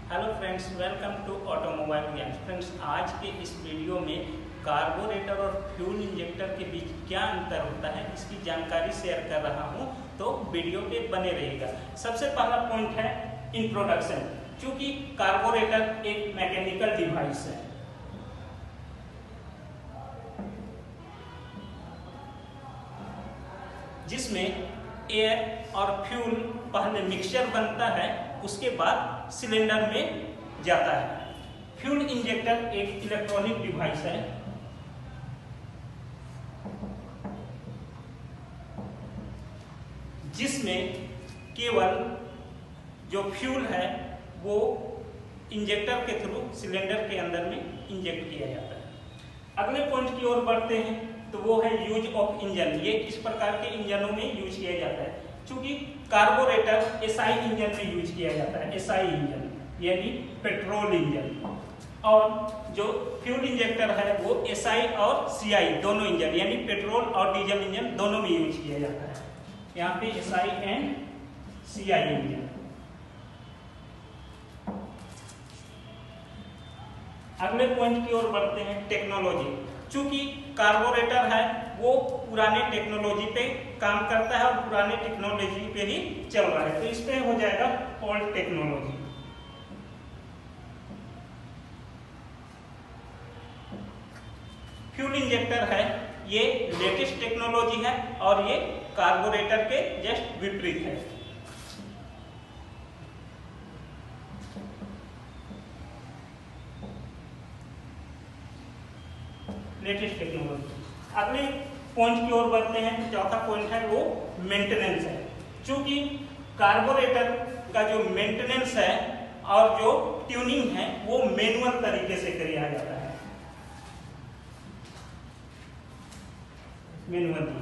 Hello friends, welcome to Automobile Gyan. Friends, आज के इस वीडियो में कार्बोरेटर और फ्यूल इंजेक्टर के बीच क्या अंतर होता है इसकी जानकारी शेयर कर रहा हूं, तो वीडियो पे बने रहिएगा। सबसे पहला पॉइंट है इंट्रोडक्शन। चूंकि कार्बोरेटर एक मैकेनिकल डिवाइस है जिसमें एयर और फ्यूल पहले मिक्सचर बनता है, उसके बाद सिलेंडर में जाता है। फ्यूल इंजेक्टर एक इलेक्ट्रॉनिक डिवाइस है जिसमें केवल जो फ्यूल है वो इंजेक्टर के थ्रू सिलेंडर के अंदर में इंजेक्ट किया जाता है। अगले पॉइंट की ओर बढ़ते हैं तो वो है यूज ऑफ इंजन। ये किस प्रकार के इंजनों में यूज किया जाता है। चूंकि कार्बोरेटर एसआई इंजन में यूज किया जाता है, एसआई इंजन यानी पेट्रोल इंजन, और जो फ्यूल इंजेक्टर है वो एसआई और सीआई दोनों इंजन यानी पेट्रोल और डीजल इंजन दोनों में यूज किया जाता है। यहाँ पे एसआई एंड सीआई इंजन। अगले पॉइंट की ओर बढ़ते हैं टेक्नोलॉजी। चूंकि कार्बोरेटर है वो पुराने टेक्नोलॉजी पे काम करता है और पुराने टेक्नोलॉजी पे ही चल रहा है, तो इस पे हो जाएगा ओल्ड टेक्नोलॉजी। फ्यूल इंजेक्टर है ये लेटेस्ट टेक्नोलॉजी है और ये कार्बोरेटर के जस्ट विपरीत है। Latest technology. अगले पॉइंट की ओर बढ़ते हैं। चौथा पॉइंट है वो मेंटेनेंस है। चूंकि कार्बोरेटर का जो मेंटेनेंस है और जो ट्यूनिंग है वो मैनुअल तरीके से किया जाता है, मैनुअली।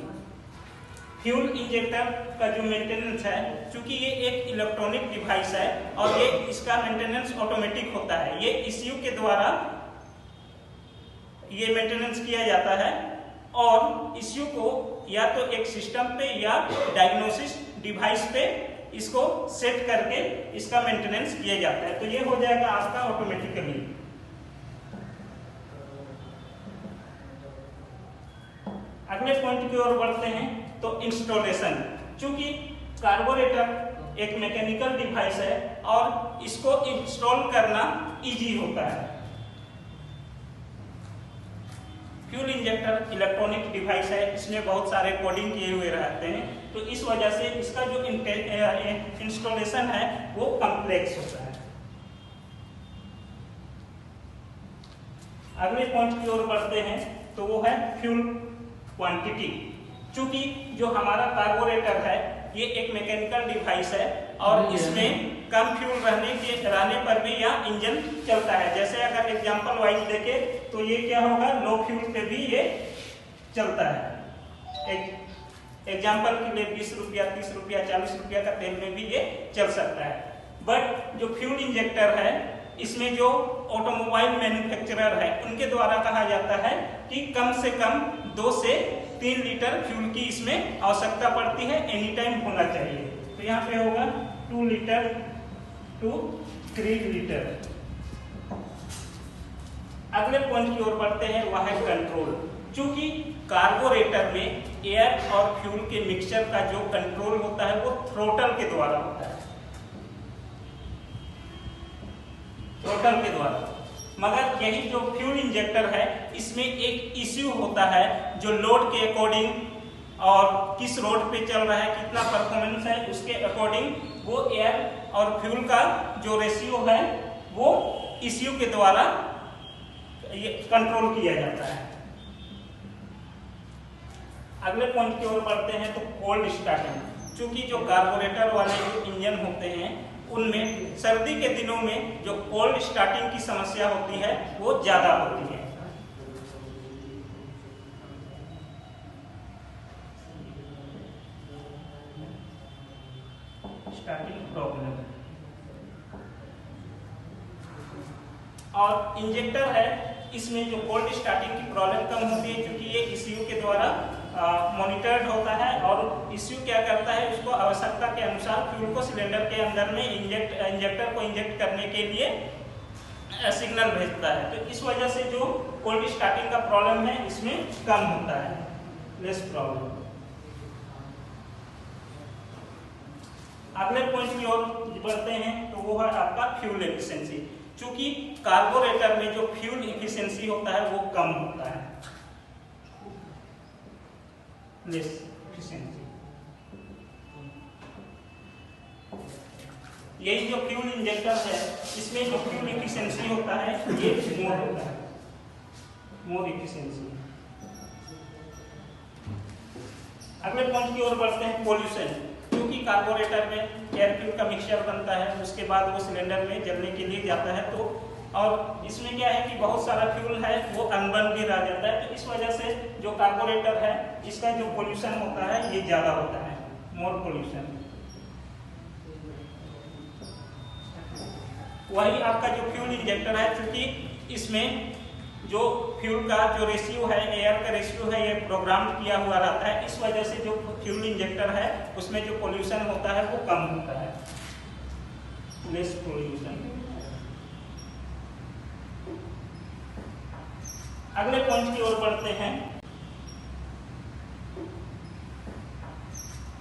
फ्यूल इंजेक्टर का जो मेंटेनेंस है, चूंकि ये एक इलेक्ट्रॉनिक डिवाइस है और ये इसका मेंटेनेंस ऑटोमेटिक होता है। ये ईसीयू के द्वारा ये मेंटेनेंस किया जाता है और इश्यू को या तो एक सिस्टम पे या डायग्नोसिस डिवाइस पे इसको सेट करके इसका मेंटेनेंस किया जाता है, तो ये हो जाएगा आपका ऑटोमेटिकली। अगले पॉइंट की ओर बढ़ते हैं तो इंस्टॉलेशन। चूंकि कार्बोरेटर एक मैकेनिकल डिवाइस है और इसको इंस्टॉल करना इजी होता है। फ्यूल इंजेक्टर इलेक्ट्रॉनिक डिवाइस है, इसमें बहुत सारे कोडिंग किए हुए रहते हैं, तो इस वजह से इसका जो इंस्टॉलेशन है वो कॉम्प्लेक्स होता है। अगले पॉइंट की ओर बढ़ते हैं तो वो है फ्यूल क्वांटिटी। चूंकि जो हमारा कार्बोरेटर है ये एक मैकेनिकल डिवाइस है और इसमें कम फ्यूल रहने पर भी यह इंजन चलता है। जैसे अगर एग्जांपल वाइज देखें तो ये क्या होगा, लो फ्यूल पे भी ये चलता है। एक एग्जांपल के लिए 20 रुपया, 30 रुपया, 40 रुपया का तेल में भी ये चल सकता है। बट जो फ्यूल इंजेक्टर है इसमें जो ऑटोमोबाइल मैन्युफैक्चरर है उनके द्वारा कहा जाता है कि कम से कम 2 से 3 लीटर फ्यूल की इसमें आवश्यकता पड़ती है, एनी टाइम होना चाहिए। तो यहाँ पे होगा 2 लीटर टू 3 लीटर। अगले पॉइंट की ओर बढ़ते हैं, वह है कंट्रोल। चूंकि कार्बोरेटर में एयर और फ्यूल के मिक्सचर का जो कंट्रोल होता है वो थ्रोटल के द्वारा होता है, थ्रोटल के द्वारा। मगर यही जो फ्यूल इंजेक्टर है इसमें एक इश्यू होता है जो लोड के अकॉर्डिंग और किस रोड पे चल रहा है, कितना परफॉर्मेंस है, उसके अकॉर्डिंग वो एयर और फ्यूल का जो रेशियो है वो इश्यू के द्वारा ये कंट्रोल किया जाता है। अगले पॉइंट की ओर बढ़ते हैं तो कोल्ड स्टार्टिंग। चूंकि जो कार्बोरेटर वाले जो इंजन होते हैं उनमें सर्दी के दिनों में जो कोल्ड स्टार्टिंग की समस्या होती है वो ज्यादा होती है। Starting problem. और इंजेक्टर है इसमें जो कोल्ड स्टार्टिंग की प्रॉब्लम कम होती है क्योंकि ये ईसीयू के द्वारा मॉनिटर्ड होता है और ईसीयू क्या करता है, उसको आवश्यकता के अनुसार फ्यूल को सिलेंडर के अंदर में इंजेक्टर को इंजेक्ट करने के लिए सिग्नल भेजता है। तो इस वजह से जो कोल्ड स्टार्टिंग का प्रॉब्लम है इसमें कम होता है, लेस प्रॉब्लम। अगले पॉइंट की ओर बढ़ते हैं तो वो है आपका फ्यूल एफिशिएंसी। चूंकि कार्बोरेटर में जो फ्यूल एफिशिएंसी होता है वो कम होता है, लेस एफिशिएंसी। यही जो फ्यूल इंजेक्टर है इसमें जो फ्यूल एफिशिएंसी होता है ये मोर होता है, मोर एफिशिएंसी। अगले पॉइंट की ओर बढ़ते हैं, पोल्यूशन। क्योंकि कार्बोरेटर में एयर फ्यूल का मिक्सचर बनता है, उसके बाद वो सिलेंडर में जलने के लिए जाता है, तो और इसमें क्या है कि बहुत सारा फ्यूल है वो अनबर्न भी रह जाता है। तो इस वजह से जो कार्बोरेटर है इसका जो पोल्यूशन होता है ये ज्यादा होता है, मोर पोल्यूशन। वही आपका जो फ्यूल इंजेक्टर है, क्योंकि इसमें जो फ्यूल का जो रेशियो है, एयर का रेशियो है, ये प्रोग्राम किया हुआ रहता है। इस वजह से जो फ्यूल इंजेक्टर है उसमें जो पोल्यूशन होता है वो कम होता है, लेस पोल्यूशन। अगले पॉइंट की ओर बढ़ते हैं।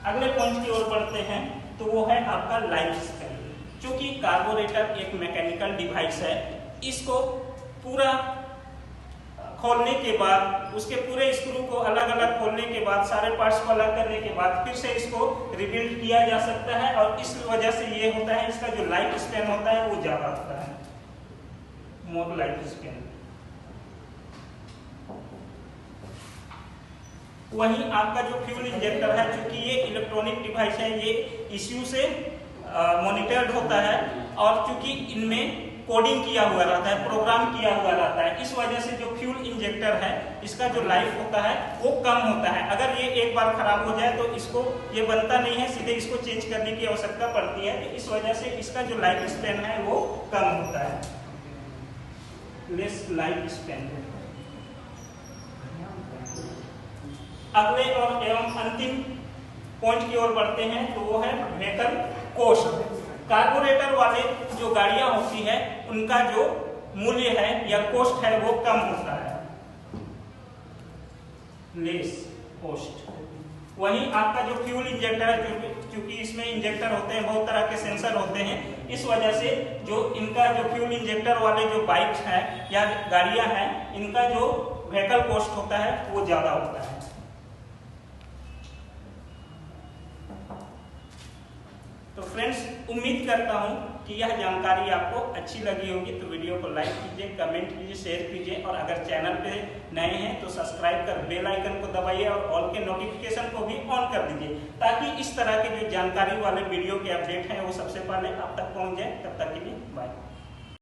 अगले पॉइंट की ओर बढ़ते हैं तो वो है आपका लाइफ स्पैन। क्योंकि कार्बोरेटर एक मैकेनिकल डिवाइस है, इसको पूरा खोलने के बाद, उसके पूरे स्क्रू को अलग अलग खोलने के बाद, सारे पार्ट्स को अलग करने के बाद फिर से इसको रिबिल्ड किया जा सकता है, और इस वजह से ये होता है इसका जो लाइफ स्पैन होता है वो ज्यादा होता है, मोर लाइफ स्पैन। वहीं आपका जो फ्यूल इंजेक्टर है, चूंकि ये इलेक्ट्रॉनिक डिवाइस है, ये ईसीयू से मॉनिटर्ड होता है, और चूंकि इनमें कोडिंग किया हुआ रहता है, प्रोग्राम किया हुआ रहता है, इस वजह से जो फ्यूल इंजेक्टर है इसका जो लाइफ होता है वो कम होता है। अगर ये एक बार खराब हो जाए तो इसको ये बनता नहीं है, सीधे इसको चेंज करने की आवश्यकता पड़ती है। तो इस वजह से इसका जो लाइफ स्पैन है वो कम होता है, लेस लाइफ स्पैन। अगले और एवं अंतिम पॉइंट की ओर बढ़ते हैं तो वो है व्हीकल कॉस्ट। कार्बोरेटर वाले जो गाड़ियां होती है उनका जो मूल्य है या कॉस्ट है वो कम होता है, लेस कॉस्ट। वहीं आपका जो फ्यूल इंजेक्टर है, क्योंकि इसमें इंजेक्टर होते हैं, बहुत तरह के सेंसर होते हैं, इस वजह से जो इनका जो फ्यूल इंजेक्टर वाले जो बाइक्स हैं या गाड़ियां हैं, इनका जो व्हीकल कॉस्ट होता है वो ज्यादा होता है। तो फ्रेंड्स, उम्मीद करता हूं कि यह जानकारी आपको अच्छी लगी होगी। तो वीडियो को लाइक कीजिए, कमेंट कीजिए, शेयर कीजिए, और अगर चैनल पे नए हैं तो सब्सक्राइब कर बेल आइकन को दबाइए और ऑल के नोटिफिकेशन को भी ऑन कर दीजिए, ताकि इस तरह के जो जानकारी वाले वीडियो के अपडेट हैं वो सबसे पहले आप तक पहुंच जाए। तब तक के लिए बाय।